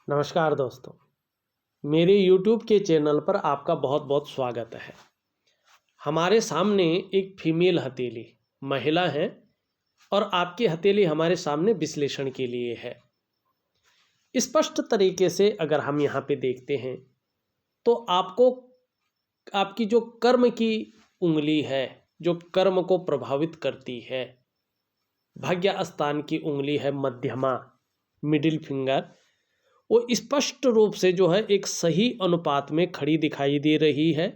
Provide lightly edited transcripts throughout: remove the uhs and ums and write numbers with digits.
नमस्कार दोस्तों, मेरे YouTube के चैनल पर आपका बहुत बहुत स्वागत है। हमारे सामने एक फीमेल हथेली महिला है और आपकी हथेली हमारे सामने विश्लेषण के लिए है। स्पष्ट तरीके से अगर हम यहाँ पे देखते हैं तो आपको आपकी जो कर्म की उंगली है, जो कर्म को प्रभावित करती है, भाग्य स्थान की उंगली है मध्यमा, मिडिल फिंगर, वो स्पष्ट रूप से जो है एक सही अनुपात में खड़ी दिखाई दे रही है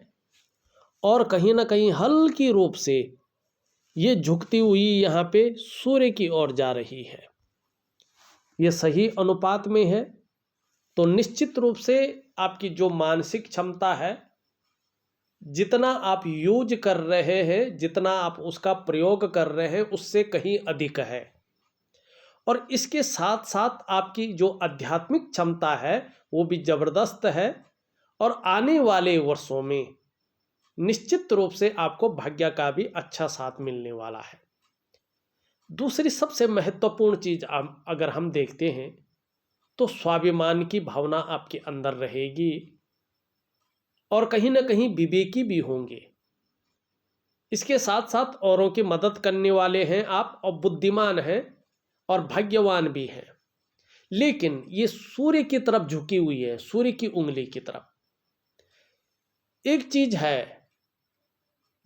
और कहीं ना कहीं हल्की रूप से ये झुकती हुई यहाँ पे सूर्य की ओर जा रही है। ये सही अनुपात में है तो निश्चित रूप से आपकी जो मानसिक क्षमता है, जितना आप यूज कर रहे हैं, जितना आप उसका प्रयोग कर रहे हैं, उससे कहीं अधिक है। और इसके साथ साथ आपकी जो आध्यात्मिक क्षमता है वो भी ज़बरदस्त है और आने वाले वर्षों में निश्चित रूप से आपको भाग्य का भी अच्छा साथ मिलने वाला है। दूसरी सबसे महत्वपूर्ण चीज़ अगर हम देखते हैं तो स्वाभिमान की भावना आपके अंदर रहेगी और कहीं ना कहीं विवेकी भी होंगे। इसके साथ साथ औरों की मदद करने वाले हैं आप और बुद्धिमान हैं और भाग्यवान भी हैं। लेकिन ये सूर्य की तरफ झुकी हुई है, सूर्य की उंगली की तरफ। एक चीज है,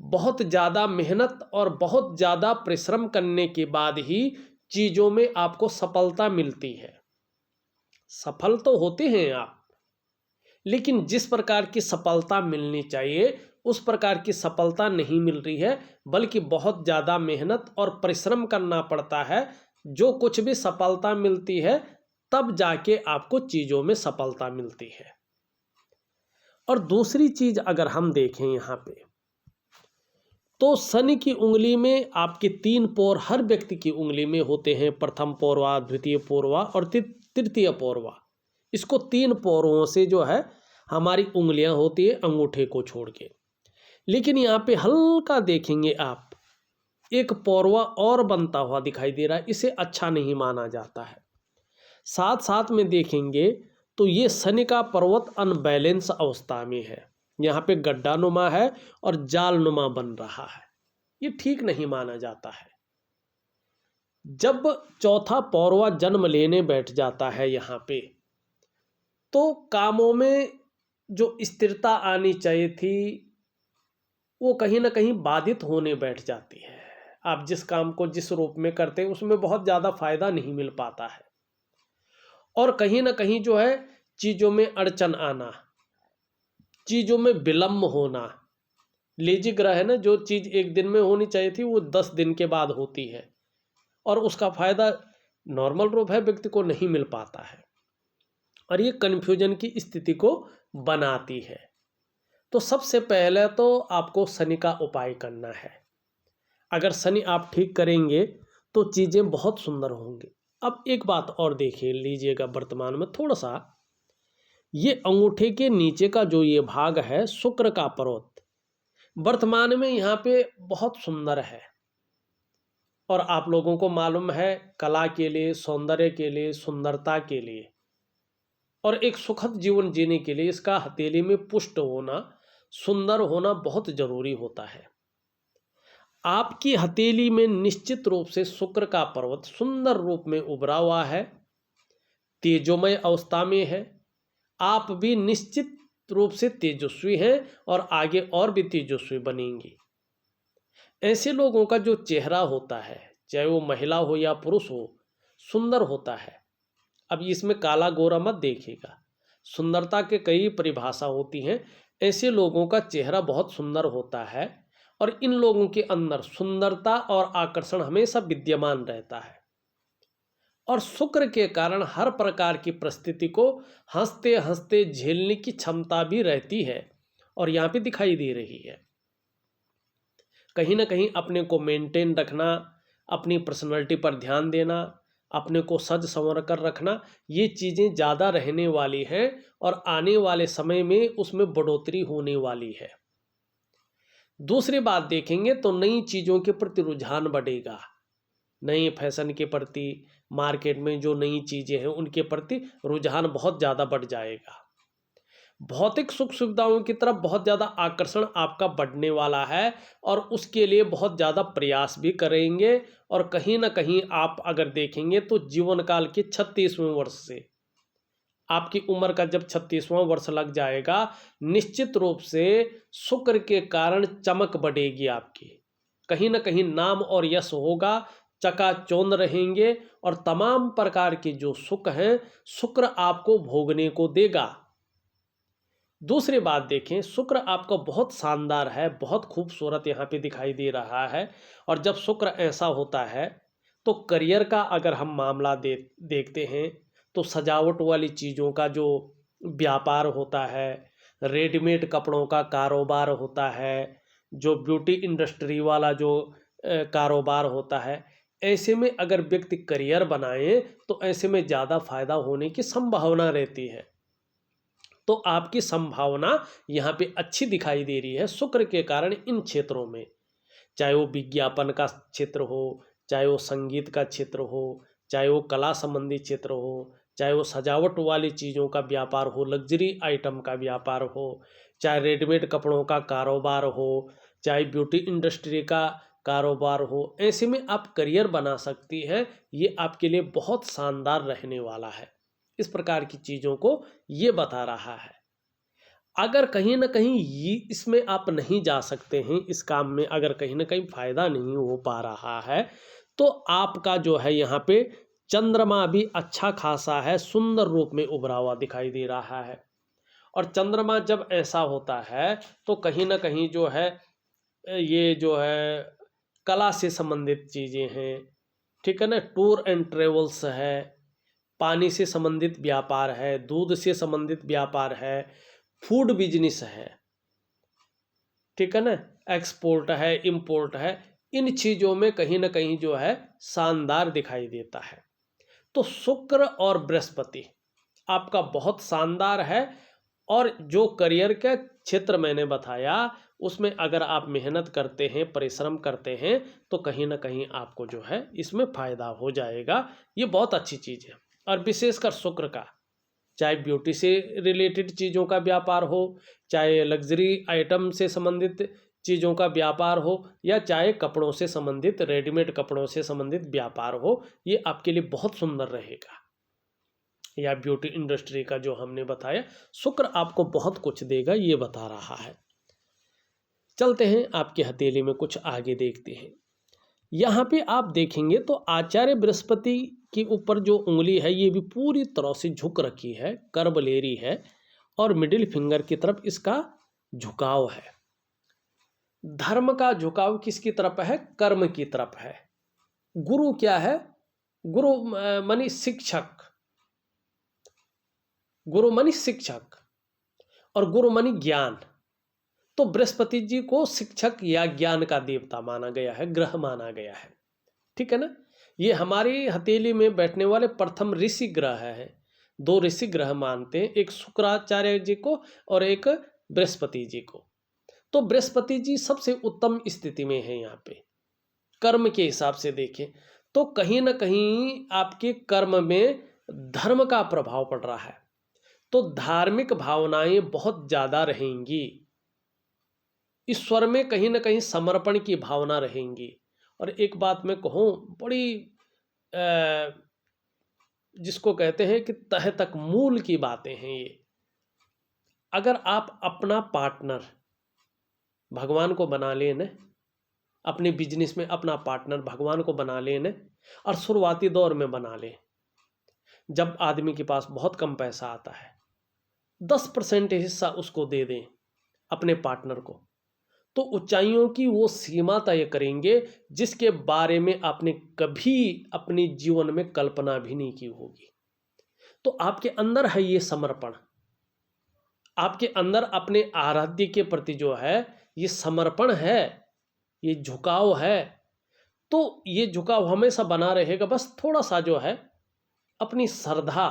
बहुत ज़्यादा मेहनत और बहुत ज़्यादा परिश्रम करने के बाद ही चीज़ों में आपको सफलता मिलती है। सफल तो होते हैं आप, लेकिन जिस प्रकार की सफलता मिलनी चाहिए उस प्रकार की सफलता नहीं मिल रही है, बल्कि बहुत ज़्यादा मेहनत और परिश्रम करना पड़ता है। जो कुछ भी सफलता मिलती है तब जाके आपको चीज़ों में सफलता मिलती है। और दूसरी चीज़ अगर हम देखें यहाँ पे तो शनि की उंगली में आपके 3 पोर हर व्यक्ति की उंगली में होते हैं। प्रथम पोरवा, द्वितीय पोरवा और तृतीय पोरवा। इसको 3 पोरों से जो है हमारी उंगलियां होती है, अंगूठे को छोड़ के। लेकिन यहाँ पे हल्का देखेंगे आप, एक पोरवा और बनता हुआ दिखाई दे रहा है, इसे अच्छा नहीं माना जाता है। साथ साथ में देखेंगे तो ये शनि का पर्वत अनबैलेंस अवस्था में है। यहाँ पे गड्ढा नुमा है और जाल नुमा बन रहा है, ये ठीक नहीं माना जाता है। जब चौथा पौरवा जन्म लेने बैठ जाता है यहाँ पे, तो कामों में जो स्थिरता आनी चाहिए थी वो कहीं ना कहीं बाधित होने बैठ जाती है। आप जिस काम को जिस रूप में करते हैं उसमें बहुत ज़्यादा फायदा नहीं मिल पाता है और कहीं ना कहीं जो है चीज़ों में अड़चन आना, चीज़ों में विलम्ब होना। लेजी ग्रह है ना, जो चीज़ एक दिन में होनी चाहिए थी वो 10 दिन के बाद होती है और उसका फायदा नॉर्मल रूप है व्यक्ति को नहीं मिल पाता है और ये कन्फ्यूजन की स्थिति को बनाती है। तो सबसे पहले तो आपको शनि का उपाय करना है। अगर शनि आप ठीक करेंगे तो चीज़ें बहुत सुंदर होंगी। अब एक बात और देखिए लीजिएगा, वर्तमान में थोड़ा सा ये अंगूठे के नीचे का जो ये भाग है शुक्र का पर्वत, वर्तमान में यहाँ पे बहुत सुंदर है और आप लोगों को मालूम है कला के लिए, सौंदर्य के लिए, सुंदरता के लिए और एक सुखद जीवन जीने के लिए इसका हथेली में पुष्ट होना, सुंदर होना बहुत जरूरी होता है। आपकी हथेली में निश्चित रूप से शुक्र का पर्वत सुंदर रूप में उभरा हुआ है, तेजोमय अवस्था में है। आप भी निश्चित रूप से तेजस्वी हैं और आगे और भी तेजस्वी बनेंगी। ऐसे लोगों का जो चेहरा होता है, चाहे वो महिला हो या पुरुष हो, सुंदर होता है। अब इसमें काला गोरा मत देखिएगा, सुंदरता के कई परिभाषा होती हैं। ऐसे लोगों का चेहरा बहुत सुंदर होता है और इन लोगों के अंदर सुंदरता और आकर्षण हमेशा विद्यमान रहता है और शुक्र के कारण हर प्रकार की परिस्थिति को हंसते हंसते झेलने की क्षमता भी रहती है और यहाँ पे दिखाई दे रही है। कहीं ना कहीं अपने को मेंटेन रखना, अपनी पर्सनैलिटी पर ध्यान देना, अपने को सज संवर कर रखना, ये चीज़ें ज़्यादा रहने वाली हैं और आने वाले समय में उसमें बढ़ोतरी होने वाली है। दूसरी बात देखेंगे तो नई चीज़ों के प्रति रुझान बढ़ेगा, नए फैशन के प्रति, मार्केट में जो नई चीज़ें हैं उनके प्रति रुझान बहुत ज़्यादा बढ़ जाएगा। भौतिक सुख सुविधाओं की तरफ बहुत ज़्यादा आकर्षण आपका बढ़ने वाला है और उसके लिए बहुत ज़्यादा प्रयास भी करेंगे। और कहीं ना कहीं आप अगर देखेंगे तो जीवन काल के 36वें वर्ष से आपकी उम्र का जब 36वां वर्ष लग जाएगा, निश्चित रूप से शुक्र के कारण चमक बढ़ेगी आपकी। कहीं ना कहीं नाम और यश होगा, चकाचौंध रहेंगे और तमाम प्रकार के जो सुख हैं शुक्र आपको भोगने को देगा। दूसरी बात देखें, शुक्र आपका बहुत शानदार है, बहुत खूबसूरत यहाँ पे दिखाई दे रहा है। और जब शुक्र ऐसा होता है तो करियर का अगर हम मामला देखते हैं तो सजावट वाली चीज़ों का जो व्यापार होता है, रेडीमेड कपड़ों का कारोबार होता है, जो ब्यूटी इंडस्ट्री वाला जो कारोबार होता है, ऐसे में अगर व्यक्ति करियर बनाए तो ऐसे में ज़्यादा फायदा होने की संभावना रहती है। तो आपकी संभावना यहाँ पे अच्छी दिखाई दे रही है शुक्र के कारण इन क्षेत्रों में, चाहे वो विज्ञापन का क्षेत्र हो, चाहे वो संगीत का क्षेत्र हो, चाहे वो कला संबंधी क्षेत्र हो, चाहे वो सजावट वाली चीज़ों का व्यापार हो, लग्जरी आइटम का व्यापार हो, चाहे रेडीमेड कपड़ों का कारोबार हो, चाहे ब्यूटी इंडस्ट्री का कारोबार हो। ऐसे में आप करियर बना सकती हैं, ये आपके लिए बहुत शानदार रहने वाला है। इस प्रकार की चीज़ों को ये बता रहा है। अगर कहीं ना कहीं ये इसमें आप नहीं जा सकते हैं, इस काम में अगर कहीं ना कहीं फ़ायदा नहीं हो पा रहा है, तो आपका जो है यहाँ पे चंद्रमा भी अच्छा खासा है, सुंदर रूप में उभरा हुआ दिखाई दे रहा है। और चंद्रमा जब ऐसा होता है तो कहीं ना कहीं जो है ये जो है कला से संबंधित चीज़ें हैं, ठीक है ना, टूर एंड ट्रेवल्स है, पानी से संबंधित व्यापार है, दूध से संबंधित व्यापार है, फूड बिजनेस है, ठीक है ना, एक्सपोर्ट है, इंपोर्ट है, इन चीज़ों में कहीं ना कहीं जो है शानदार दिखाई देता है। तो शुक्र और बृहस्पति आपका बहुत शानदार है। और जो करियर का क्षेत्र मैंने बताया उसमें अगर आप मेहनत करते हैं, परिश्रम करते हैं, तो कहीं ना कहीं आपको जो है इसमें फ़ायदा हो जाएगा। ये बहुत अच्छी चीज़ है। और विशेषकर शुक्र का, चाहे ब्यूटी से रिलेटेड चीज़ों का व्यापार हो, चाहे लग्जरी आइटम से संबंधित चीज़ों का व्यापार हो, या चाहे कपड़ों से संबंधित, रेडीमेड कपड़ों से संबंधित व्यापार हो, ये आपके लिए बहुत सुंदर रहेगा। या ब्यूटी इंडस्ट्री का जो हमने बताया, शुक्र आपको बहुत कुछ देगा, ये बता रहा है। चलते हैं आपके हथेली में कुछ आगे देखते हैं। यहाँ पे आप देखेंगे तो आचार्य बृहस्पति के ऊपर जो उंगली है ये भी पूरी तरह से झुक रखी है, कर्ब ले रही है, और मिडिल फिंगर की तरफ इसका झुकाव है। धर्म का झुकाव किसकी तरफ है? कर्म की तरफ है। गुरु क्या है? गुरु मानी शिक्षक, गुरु मानी शिक्षक, और गुरु मानी ज्ञान। तो बृहस्पति जी को शिक्षक या ज्ञान का देवता माना गया है, ग्रह माना गया है, ठीक है ना। ये हमारी हथेली में बैठने वाले प्रथम ऋषि ग्रह है। दो ऋषि ग्रह मानते हैं, एक शुक्राचार्य जी को और एक बृहस्पति जी को। तो बृहस्पति जी सबसे उत्तम स्थिति में है। यहाँ पे कर्म के हिसाब से देखें तो कहीं ना कहीं आपके कर्म में धर्म का प्रभाव पड़ रहा है, तो धार्मिक भावनाएं बहुत ज़्यादा रहेंगी। ईश्वर में कहीं ना कहीं समर्पण की भावना रहेंगी। और एक बात मैं कहूँ, बड़ी जिसको कहते हैं कि तह तक मूल की बातें हैं ये। अगर आप अपना पार्टनर भगवान को बना लें, अपने बिजनेस में अपना पार्टनर भगवान को बना लें, और शुरुआती दौर में बना लें, जब आदमी के पास बहुत कम पैसा आता है, 10% हिस्सा उसको दे दें अपने पार्टनर को, तो ऊंचाइयों की वो सीमा तय करेंगे जिसके बारे में आपने कभी अपने जीवन में कल्पना भी नहीं की होगी। तो आपके अंदर है ये समर्पण, आपके अंदर अपने आराध्य के प्रति जो है ये समर्पण है, ये झुकाव है। तो ये झुकाव हमेशा बना रहेगा, बस थोड़ा सा जो है अपनी श्रद्धा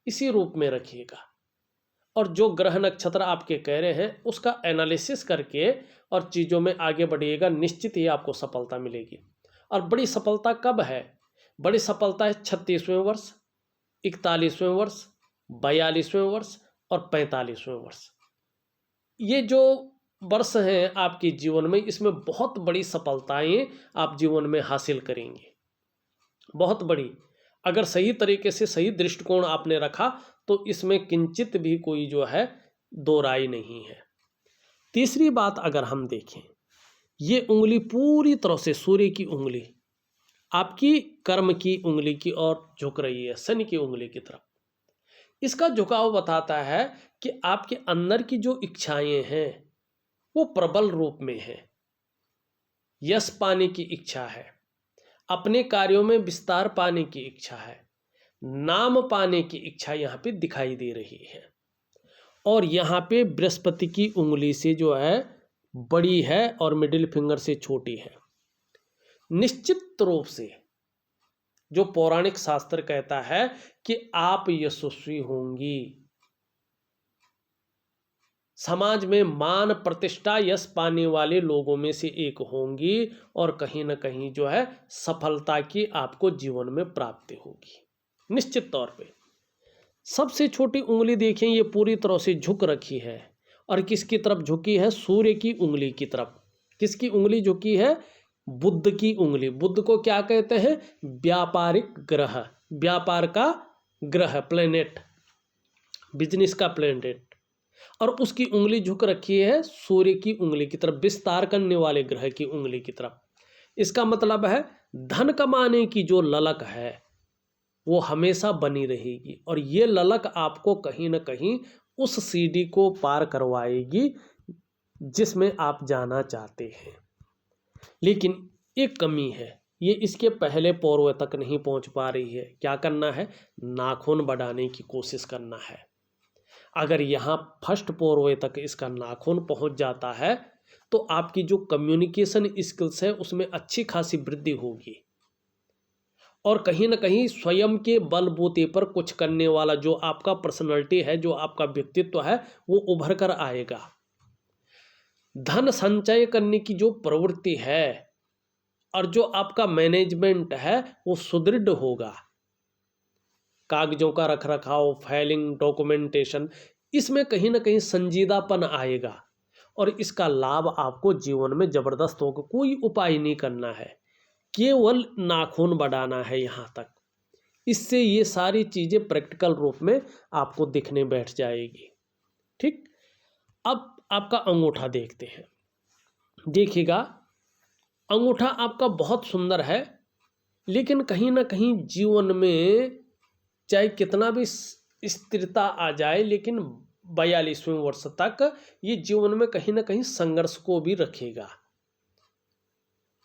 इसी रूप में रखिएगा। और जो ग्रह नक्षत्र आपके कह रहे हैं उसका एनालिसिस करके और चीज़ों में आगे बढ़िएगा, निश्चित ही आपको सफलता मिलेगी। और बड़ी सफलता कब है? बड़ी सफलता है 36वें वर्ष, 41वें वर्ष, 42वें वर्ष और 45वें वर्ष। ये जो वर्ष हैं आपके जीवन में, इसमें बहुत बड़ी सफलताएं आप जीवन में हासिल करेंगे, बहुत बड़ी। अगर सही तरीके से सही दृष्टिकोण आपने रखा तो इसमें किंचित भी कोई जो है दो राय नहीं है। तीसरी बात अगर हम देखें, ये उंगली पूरी तरह से सूर्य की उंगली आपकी कर्म की उंगली की ओर झुक रही है, शनि की उंगली की तरफ। इसका झुकाव बताता है कि आपके अंदर की जो इच्छाएं हैं वो प्रबल रूप में है। यश पाने की इच्छा है, अपने कार्यों में विस्तार पाने की इच्छा है, नाम पाने की इच्छा यहाँ पे दिखाई दे रही है। और यहाँ पे बृहस्पति की उंगली से जो है बड़ी है और मिडिल फिंगर से छोटी है। निश्चित रूप से जो पौराणिक शास्त्र कहता है कि आप यशस्वी होंगी, समाज में मान प्रतिष्ठा यश पाने वाले लोगों में से एक होंगी और कहीं ना कहीं जो है सफलता की आपको जीवन में प्राप्ति होगी निश्चित तौर पे। सबसे छोटी उंगली देखें, ये पूरी तरह से झुक रखी है और किसकी तरफ झुकी है? सूर्य की उंगली की तरफ। किसकी उंगली झुकी है? बुध की उंगली। बुध को क्या कहते हैं? व्यापारिक ग्रह, व्यापार का ग्रह, प्लेनेट, बिजनेस का प्लेनेट। और उसकी उंगली झुक रखी है सूर्य की उंगली की तरफ, विस्तार करने वाले ग्रह की उंगली की तरफ। इसका मतलब है धन कमाने की जो ललक है वो हमेशा बनी रहेगी और ये ललक आपको कहीं ना कहीं उस सीढ़ी को पार करवाएगी जिसमें आप जाना चाहते हैं। लेकिन एक कमी है, ये इसके पहले पोरवे तक नहीं पहुंच पा रही है। क्या करना है? नाखून बढ़ाने की कोशिश करना है। अगर यहाँ फर्स्ट पोरवे तक इसका नाखून पहुंच जाता है तो आपकी जो कम्युनिकेशन स्किल्स है उसमें अच्छी खासी वृद्धि होगी और कहीं ना कहीं स्वयं के बलबूते पर कुछ करने वाला जो आपका पर्सनालिटी है, जो आपका व्यक्तित्व है, वो उभर कर आएगा। धन संचय करने की जो प्रवृत्ति है और जो आपका मैनेजमेंट है वो सुदृढ़ होगा। कागजों का रखरखाव, फाइलिंग, डॉक्यूमेंटेशन, इसमें कहीं ना कहीं संजीदापन आएगा और इसका लाभ आपको जीवन में जबरदस्त होगा। कोई उपाय नहीं करना है, केवल नाखून बढ़ाना है यहाँ तक। इससे ये सारी चीज़ें प्रैक्टिकल रूप में आपको दिखने बैठ जाएगी। ठीक, अब आपका अंगूठा देखते हैं। देखिएगा, अंगूठा आपका बहुत सुंदर है, लेकिन कहीं ना कहीं जीवन में चाहे कितना भी स्थिरता आ जाए, लेकिन 42वें वर्ष तक ये जीवन में कहीं ना कहीं संघर्ष को भी रखेगा।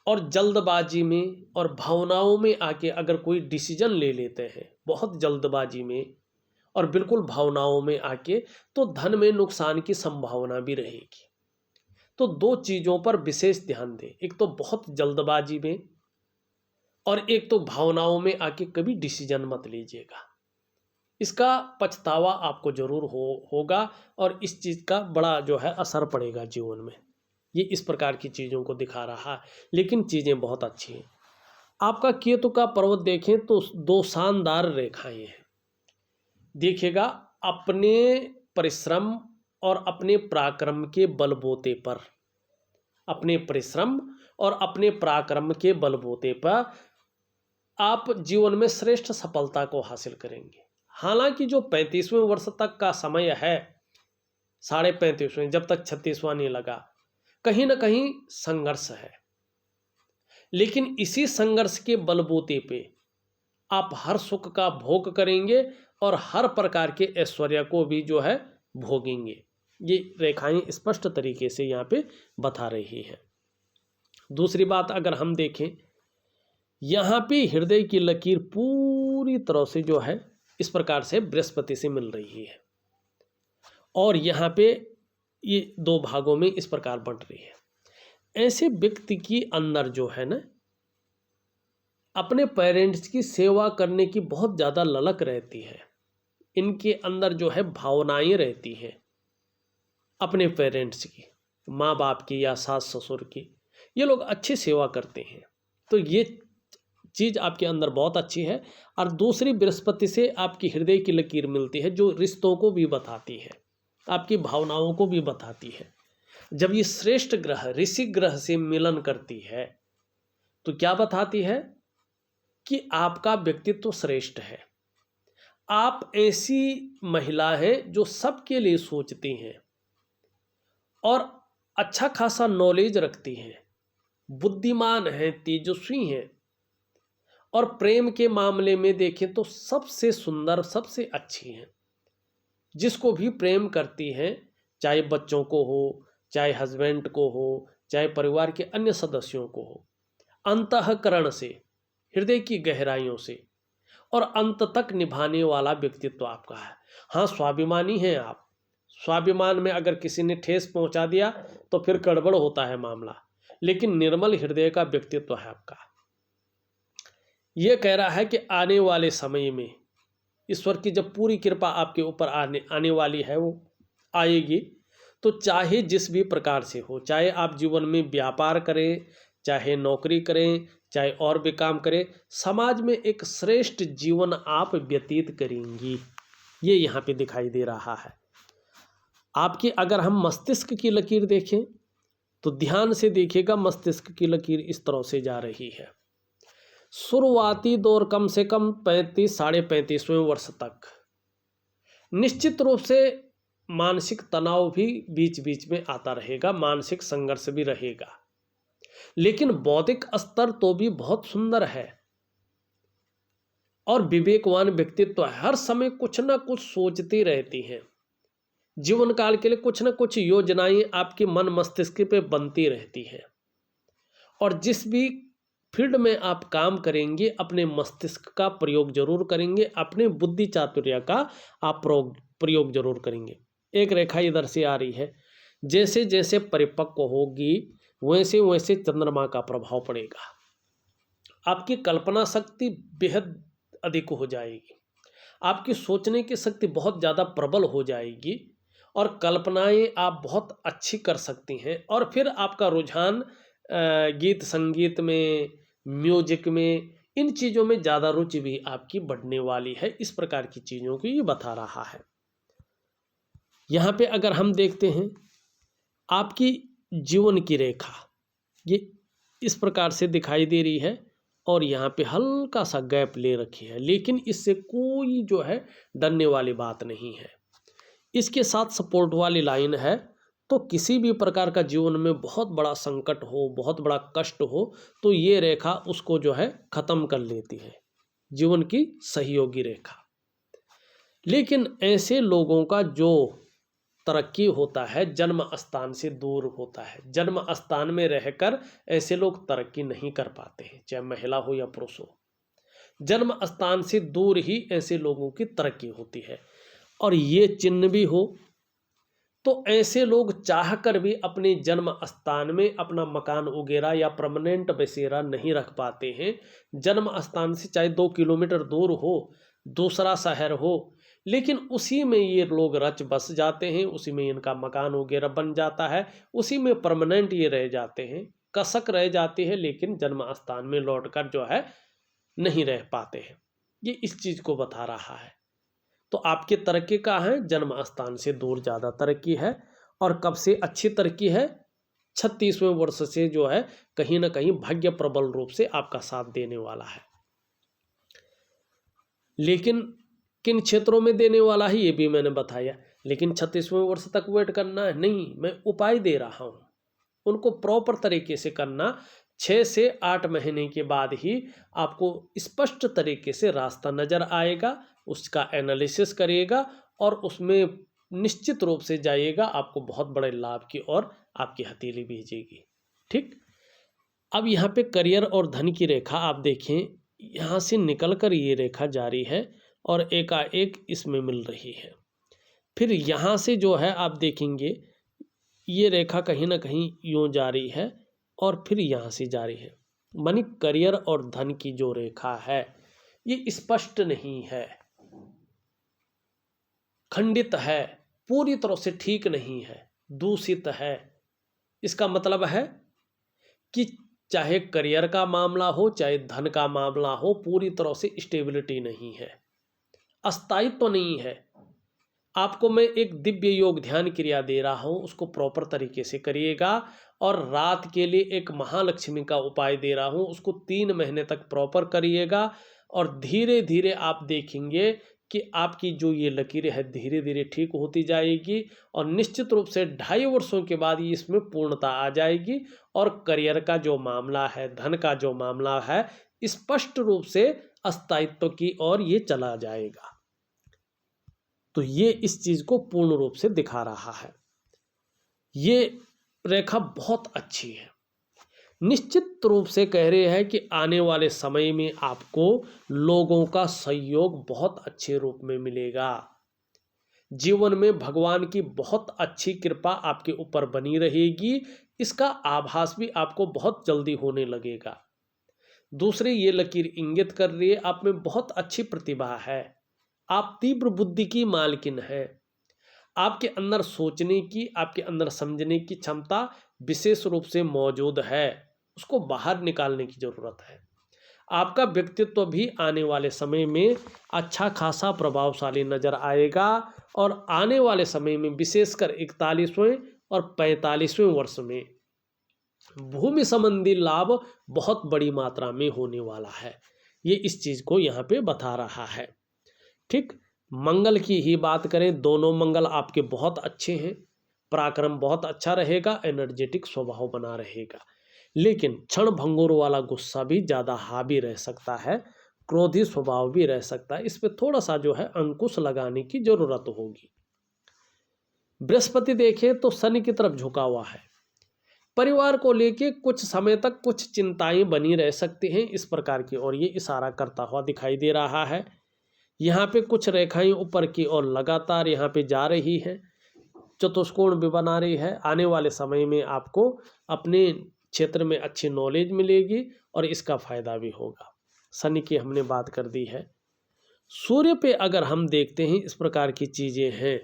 और जल्दबाजी में और भावनाओं में आके अगर कोई डिसीजन ले लेते हैं बहुत जल्दबाजी में और बिल्कुल भावनाओं में आके, तो धन में नुकसान की संभावना भी रहेगी। तो दो चीज़ों पर विशेष ध्यान दें, एक तो बहुत जल्दबाजी में और एक तो भावनाओं में आके कभी डिसीजन मत लीजिएगा। इसका पछतावा आपको जरूर होगा और इस चीज़ का बड़ा जो है असर पड़ेगा जीवन में। ये इस प्रकार की चीज़ों को दिखा रहा है, लेकिन चीज़ें बहुत अच्छी हैं। आपका केतु का पर्वत देखें तो दो शानदार रेखाएं हैं। देखिएगा, अपने परिश्रम और अपने पराक्रम के बलबूते पर, अपने परिश्रम और अपने पराक्रम के बलबूते पर आप जीवन में श्रेष्ठ सफलता को हासिल करेंगे। हालांकि जो 35वें वर्ष तक का समय है, 35.5वें, जब तक 36वां नहीं लगा, कहीं ना कहीं संघर्ष है। लेकिन इसी संघर्ष के बलबूते पे आप हर सुख का भोग करेंगे और हर प्रकार के ऐश्वर्य को भी जो है भोगेंगे। ये रेखाएं स्पष्ट तरीके से यहाँ पे बता रही है। दूसरी बात अगर हम देखें, यहाँ पे हृदय की लकीर पूरी तरह से जो है इस प्रकार से बृहस्पति से मिल रही है और यहाँ पे ये दो भागों में इस प्रकार बंट रही है। ऐसे व्यक्ति की अंदर जो है ना, अपने पेरेंट्स की सेवा करने की बहुत ज़्यादा ललक रहती है। इनके अंदर जो है भावनाएं रहती हैं अपने पेरेंट्स की, माँ बाप की या सास ससुर की। ये लोग अच्छी सेवा करते हैं। तो ये चीज़ आपके अंदर बहुत अच्छी है। और दूसरी, बृहस्पति से आपकी हृदय की लकीर मिलती है, जो रिश्तों को भी बताती है, आपकी भावनाओं को भी बताती है। जब ये श्रेष्ठ ग्रह ऋषि ग्रह से मिलन करती है तो क्या बताती है कि आपका व्यक्तित्व श्रेष्ठ है। आप ऐसी महिला हैं जो सबके लिए सोचती हैं और अच्छा खासा नॉलेज रखती हैं, बुद्धिमान हैं, तेजस्वी हैं, और प्रेम के मामले में देखें तो सबसे सुंदर, सबसे अच्छी हैं। जिसको भी प्रेम करती हैं, चाहे बच्चों को हो, चाहे हस्बैंड को हो, चाहे परिवार के अन्य सदस्यों को हो, अंतःकरण से, हृदय की गहराइयों से और अंत तक निभाने वाला व्यक्तित्व आपका है। हाँ, स्वाभिमानी हैं आप। स्वाभिमान में अगर किसी ने ठेस पहुंचा दिया तो फिर गड़बड़ होता है मामला, लेकिन निर्मल हृदय का व्यक्तित्व है आपका। यह कह रहा है कि आने वाले समय में ईश्वर की जब पूरी कृपा आपके ऊपर आने वाली है, वो आएगी, तो चाहे जिस भी प्रकार से हो, चाहे आप जीवन में व्यापार करें, चाहे नौकरी करें, चाहे और भी काम करें, समाज में एक श्रेष्ठ जीवन आप व्यतीत करेंगी। ये यहाँ पे दिखाई दे रहा है। आपकी अगर हम मस्तिष्क की लकीर देखें तो ध्यान से देखिएगा, मस्तिष्क की लकीर इस तरह से जा रही है। शुरुआती दौर कम से कम 35 साढ़े 35वें वर्ष तक निश्चित रूप से मानसिक तनाव भी बीच बीच में आता रहेगा, मानसिक संघर्ष भी रहेगा, लेकिन बौद्धिक स्तर तो भी बहुत सुंदर है और विवेकवान व्यक्तित्व है। हर समय कुछ ना कुछ सोचती रहती हैं, जीवन काल के लिए कुछ ना कुछ योजनाएं आपके मन मस्तिष्क पे बनती रहती हैं, और जिस भी फील्ड में आप काम करेंगे अपने मस्तिष्क का प्रयोग जरूर करेंगे, अपने बुद्धि चातुर्य का आप प्रयोग जरूर करेंगे। एक रेखा इधर से आ रही है, जैसे जैसे परिपक्व होगी वैसे वैसे चंद्रमा का प्रभाव पड़ेगा, आपकी कल्पना शक्ति बेहद अधिक हो जाएगी, आपकी सोचने की शक्ति बहुत ज़्यादा प्रबल हो जाएगी और कल्पनाएं आप बहुत अच्छी कर सकती हैं। और फिर आपका रुझान गीत संगीत में, म्यूजिक में, इन चीज़ों में ज़्यादा रुचि भी आपकी बढ़ने वाली है। इस प्रकार की चीज़ों को ये बता रहा है। यहाँ पे अगर हम देखते हैं आपकी जीवन की रेखा, ये इस प्रकार से दिखाई दे रही है और यहाँ पे हल्का सा गैप ले रखी है, लेकिन इससे कोई जो है डरने वाली बात नहीं है। इसके साथ सपोर्ट वाली लाइन है, तो किसी भी प्रकार का जीवन में बहुत बड़ा संकट हो, बहुत बड़ा कष्ट हो, तो ये रेखा उसको जो है खत्म कर लेती है, जीवन की सहयोगी रेखा। लेकिन ऐसे लोगों का जो तरक्की होता है जन्म स्थान से दूर होता है। जन्म स्थान में रहकर ऐसे लोग तरक्की नहीं कर पाते हैं, चाहे महिला हो या पुरुष हो। जन्म स्थान से दूर ही ऐसे लोगों की तरक्की होती है। और ये चिन्ह भी हो तो ऐसे लोग चाहकर भी अपने जन्म स्थान में अपना मकान वगैरह या परमानेंट बसेरा नहीं रख पाते हैं। जन्म स्थान से चाहे 2 किलोमीटर दूर हो, दूसरा शहर हो, लेकिन उसी में ये लोग रच बस जाते हैं, उसी में इनका मकान वगैरह बन जाता है, उसी में परमानेंट ये रह जाते हैं, कसक रह जाती है, लेकिन जन्म स्थान में लौटकर जो है नहीं रह पाते हैं। ये इस चीज़ को बता रहा है। तो आपकी तरक्की कहाँ है? जन्म स्थान से दूर ज़्यादा तरक्की है। और कब से अच्छी तरक्की है? 36वें वर्ष से जो है कहीं ना कहीं भाग्य प्रबल रूप से आपका साथ देने वाला है। लेकिन किन क्षेत्रों में देने वाला है ये भी मैंने बताया, लेकिन 36वें वर्ष तक वेट करना है नहीं, मैं उपाय दे रहा हूँ। उनको प्रॉपर तरीके से करना, 6 से 8 महीने के बाद ही आपको स्पष्ट तरीके से रास्ता नज़र आएगा, उसका एनालिसिस करिएगा और उसमें निश्चित रूप से जाइएगा, आपको बहुत बड़े लाभ की ओर आपकी हथेली भेजेगी। ठीक, अब यहाँ पे करियर और धन की रेखा आप देखें, यहाँ से निकल कर ये रेखा जारी है और एकाएक इसमें मिल रही है। फिर यहाँ से जो है आप देखेंगे ये रेखा कहीं ना कहीं यूँ जारी है और फिर यहाँ से जारी है। मानी करियर और धन की जो रेखा है ये स्पष्ट नहीं है, खंडित है, पूरी तरह से ठीक नहीं है, दूषित है। इसका मतलब है कि चाहे करियर का मामला हो, चाहे धन का मामला हो, पूरी तरह से स्टेबिलिटी नहीं है, अस्थायित्व तो नहीं है। आपको मैं एक दिव्य योग ध्यान क्रिया दे रहा हूँ, उसको प्रॉपर तरीके से करिएगा। और रात के लिए एक महालक्ष्मी का उपाय दे रहा हूँ, उसको 3 महीने तक प्रॉपर करिएगा। और धीरे धीरे आप देखेंगे कि आपकी जो ये लकीरें है धीरे धीरे ठीक होती जाएगी। और निश्चित रूप से 2.5 वर्षों के बाद ये इसमें पूर्णता आ जाएगी। और करियर का जो मामला है, धन का जो मामला है, स्पष्ट रूप से अस्थायित्व की ओर ये चला जाएगा। तो ये इस चीज को पूर्ण रूप से दिखा रहा है। ये रेखा बहुत अच्छी है, निश्चित रूप से कह रहे हैं कि आने वाले समय में आपको लोगों का सहयोग बहुत अच्छे रूप में मिलेगा। जीवन में भगवान की बहुत अच्छी कृपा आपके ऊपर बनी रहेगी, इसका आभास भी आपको बहुत जल्दी होने लगेगा। दूसरे, ये लकीर इंगित कर रही है आप में बहुत अच्छी प्रतिभा है, आप तीव्र बुद्धि की मालकिन है। आपके अंदर सोचने की, आपके अंदर समझने की क्षमता विशेष रूप से मौजूद है, उसको बाहर निकालने की जरूरत है। आपका व्यक्तित्व भी आने वाले समय में अच्छा खासा प्रभावशाली नजर आएगा। और आने वाले समय में विशेषकर 41वें और 45वें वर्ष में भूमि संबंधी लाभ बहुत बड़ी मात्रा में होने वाला है। ये इस चीज को यहाँ पे बता रहा है। ठीक, मंगल की ही बात करें, दोनों मंगल आपके बहुत अच्छे हैं, पराक्रम बहुत अच्छा रहेगा, एनर्जेटिक स्वभाव बना रहेगा। लेकिन क्षण भंगुर वाला गुस्सा भी ज़्यादा हावी रह सकता है, क्रोधी स्वभाव भी रह सकता है, इस पर थोड़ा सा जो है अंकुश लगाने की जरूरत होगी। बृहस्पति देखें तो शनि की तरफ झुका हुआ है, परिवार को लेके कुछ समय तक कुछ चिंताएं बनी रह सकती हैं, इस प्रकार की और ये इशारा करता हुआ दिखाई दे रहा है। यहाँ पे कुछ रेखाएं ऊपर की ओर लगातार यहाँ पे जा रही है, चतुष्कोण भी बना रही है। आने वाले समय में आपको अपने क्षेत्र में अच्छी नॉलेज मिलेगी और इसका फायदा भी होगा। शनि की हमने बात कर दी है। सूर्य पे अगर हम देखते हैं इस प्रकार की चीजें हैं,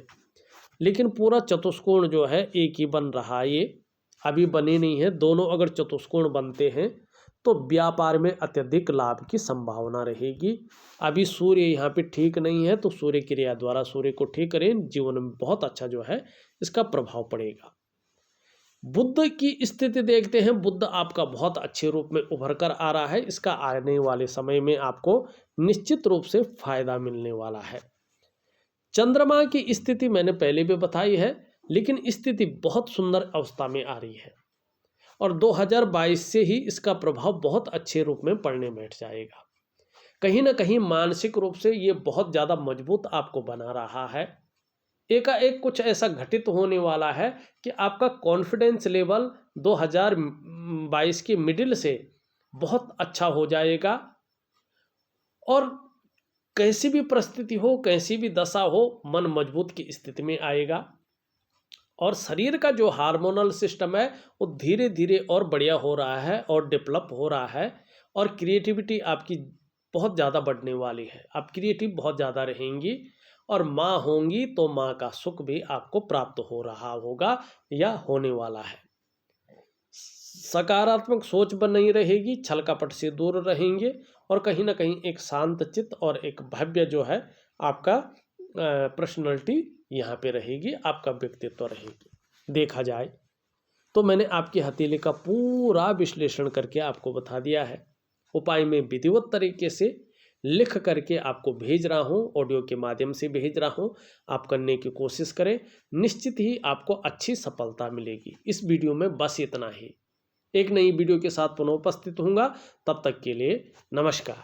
लेकिन पूरा चतुष्कोण जो है एक ही बन रहा है, ये अभी बने नहीं है। दोनों अगर चतुष्कोण बनते हैं तो व्यापार में अत्यधिक लाभ की संभावना रहेगी। अभी सूर्य यहाँ पे ठीक नहीं है, तो सूर्य क्रिया द्वारा सूर्य को ठीक करें, जीवन में बहुत अच्छा जो है इसका प्रभाव पड़ेगा। बुध की स्थिति देखते हैं, बुध आपका बहुत अच्छे रूप में उभर कर आ रहा है, इसका आने वाले समय में आपको निश्चित रूप से फायदा मिलने वाला है। चंद्रमा की स्थिति मैंने पहले भी बताई है, लेकिन स्थिति बहुत सुंदर अवस्था में आ रही है और 2022 से ही इसका प्रभाव बहुत अच्छे रूप में पड़ने बैठ जाएगा। कहीं ना कहीं मानसिक रूप से ये बहुत ज़्यादा मजबूत आपको बना रहा है। एकाएक कुछ ऐसा घटित होने वाला है कि आपका कॉन्फिडेंस लेवल 2022 के मिडिल से बहुत अच्छा हो जाएगा और कैसी भी परिस्थिति हो, कैसी भी दशा हो, मन मजबूत की स्थिति में आएगा। और शरीर का जो हार्मोनल सिस्टम है वो धीरे धीरे और बढ़िया हो रहा है और डेवलप हो रहा है। और क्रिएटिविटी आपकी बहुत ज़्यादा बढ़ने वाली है, आप क्रिएटिव बहुत ज़्यादा रहेंगी। और माँ होंगी तो माँ का सुख भी आपको प्राप्त हो रहा होगा या होने वाला है। सकारात्मक सोच बनी रहेगी, छल कपट से दूर रहेंगे और कहीं ना कहीं एक शांत चित्त और एक भव्य जो है आपका पर्सनैलिटी यहाँ पे रहेगी, आपका व्यक्तित्व रहेगी। देखा जाए तो मैंने आपकी हथेली का पूरा विश्लेषण करके आपको बता दिया है। उपाय में विधिवत तरीके से लिख करके आपको भेज रहा हूँ, ऑडियो के माध्यम से भेज रहा हूँ, आप करने की कोशिश करें, निश्चित ही आपको अच्छी सफलता मिलेगी। इस वीडियो में बस इतना ही। एक नई वीडियो के साथ पुनः उपस्थित होऊंगा, तब तक के लिए नमस्कार।